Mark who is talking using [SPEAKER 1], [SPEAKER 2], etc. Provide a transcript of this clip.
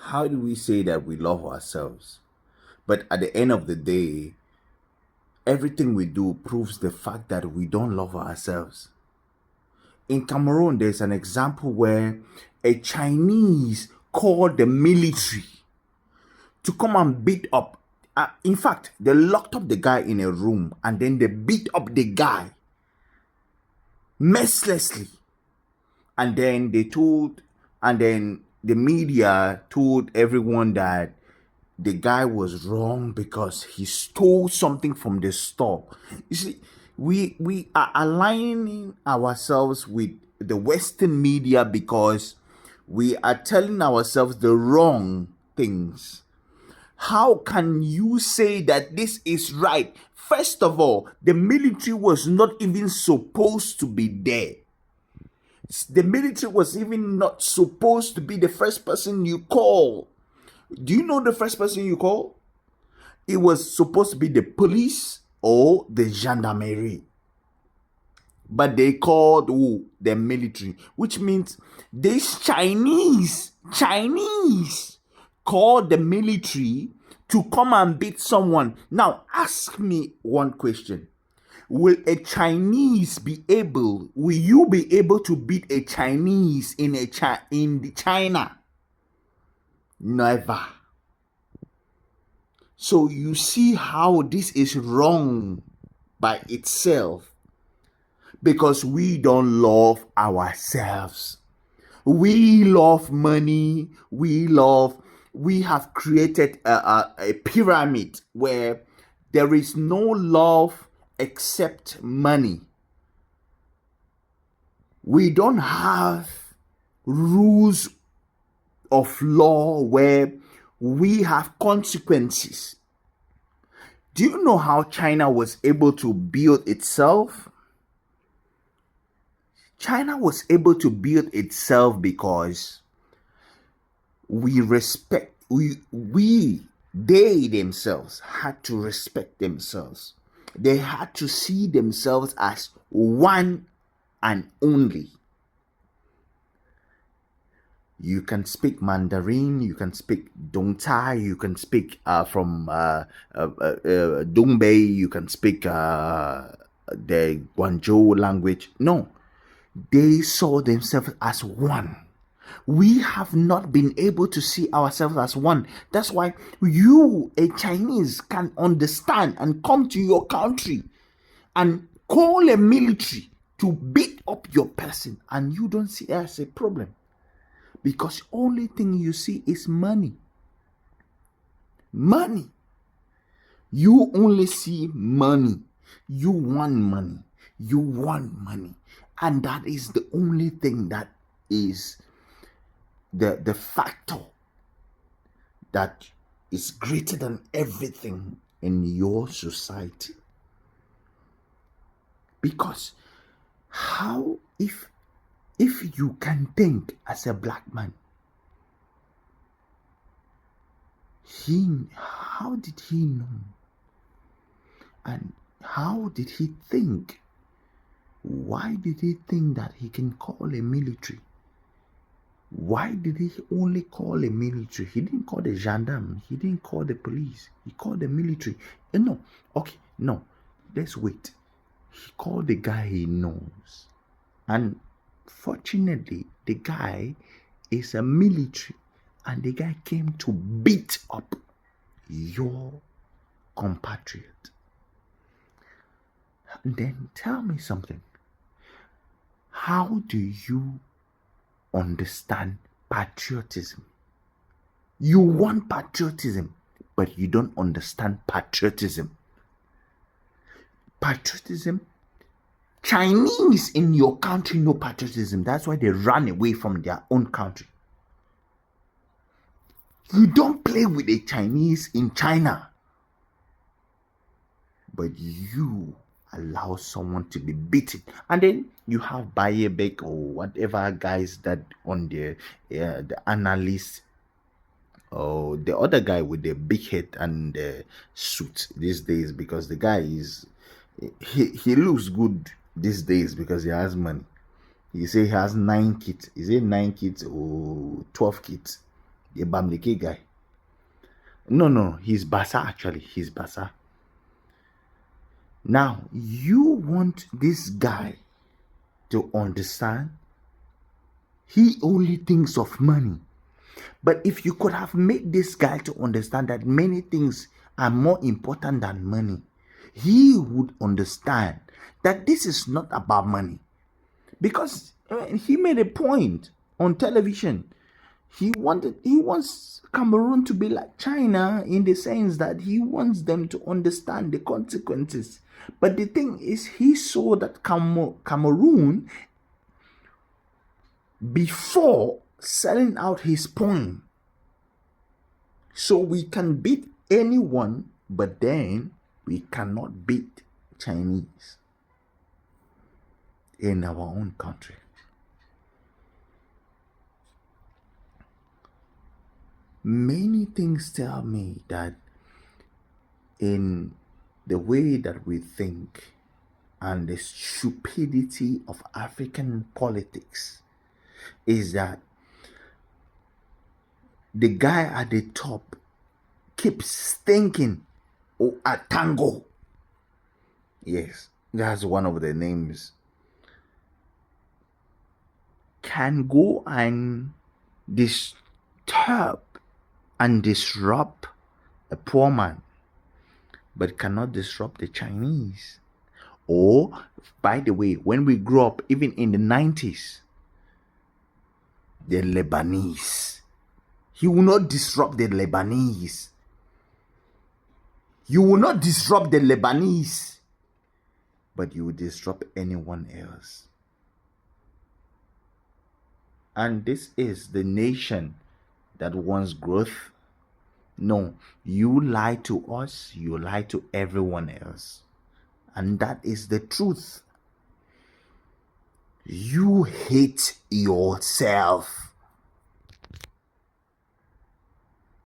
[SPEAKER 1] How do we say that we love ourselves? But at the end of the day, everything we do proves the fact that we don't love ourselves. In Cameroon, there's an example where a Chinese called the military to come and beat up. In fact, they locked up the guy in a room and then they beat up the guy mercilessly. And then the media told everyone that the guy was wrong because he stole something from the store. You see, we are aligning ourselves with the Western media because we are telling ourselves the wrong things. How can you say that this is right? First of all, the military was not even supposed to be there. The military was even not supposed to be the first person you call. Do you know the first person you call? It was supposed to be the police or the gendarmerie. But they called the military, which means these Chinese called the military to come and beat someone. Now, ask me one question. Will you be able to beat a Chinese in China? Never. So you see how this is wrong by itself, because we don't love ourselves. We love money. We have created a pyramid where there is no love except money. We don't have rules of law where we have consequences. Do you know how China was able to build itself? China was able to build itself because they themselves had to respect themselves. They had to see themselves as one and only. You can speak Mandarin, you can speak Dongtai, you can speak from Dongbei, you can speak the Guangzhou language. No, they saw themselves as one. We have not been able to see ourselves as one. That's why you, a Chinese, can understand and come to your country and call a military to beat up your person, and you don't see it as a problem. Because only thing you see is money. Money. You only see money. You want money. You want money. And that is the only thing that is the factor that is greater than everything in your society. Because how, if you can think as a black man, how did he know? And how did he think? Why did he think that he can call a military? Why did he only call a military? He didn't call the gendarme. He didn't call the police. He called the military. No. Let's wait. He called the guy he knows. And fortunately, the guy is a military. And the guy came to beat up your compatriot. And then tell me something. How do you understand patriotism? You want patriotism, but you don't understand patriotism. Patriotism, Chinese in your country know patriotism. That's why they run away from their own country. You don't play with a Chinese in China, but you allow someone to be beaten. And then you have Bayebek or whatever guys that on the analyst, or the other guy with the big head and the suit these days, because the guy he looks good these days because he has money. He say he has 9 kids. Is it 9 kids or 12 kids? the Bamleke guy. No, he's Basa actually. He's Basa. Now, you want this guy to understand he only thinks of money. But if you could have made this guy to understand that many things are more important than money, he would understand that this is not about money. Because he made a point on television. He wants Cameroon to be like China in the sense that he wants them to understand the consequences. But the thing is, he saw that Cameroon, before selling out his point, so we can beat anyone, but then we cannot beat Chinese in our own country. Many things tell me that in the way that we think and the stupidity of African politics is that the guy at the top keeps thinking, oh, a tango. Yes, that's one of the names. Can go and disturb and disrupt a poor man, but cannot disrupt the Chinese. Or, by the way, when we grew up, even in the 90s, the Lebanese, he will not disrupt the Lebanese. You will not disrupt the Lebanese, but you will disrupt anyone else. And this is the nation that wants growth. No, you lie to us, you lie to everyone else. And that is the truth. You hate yourself.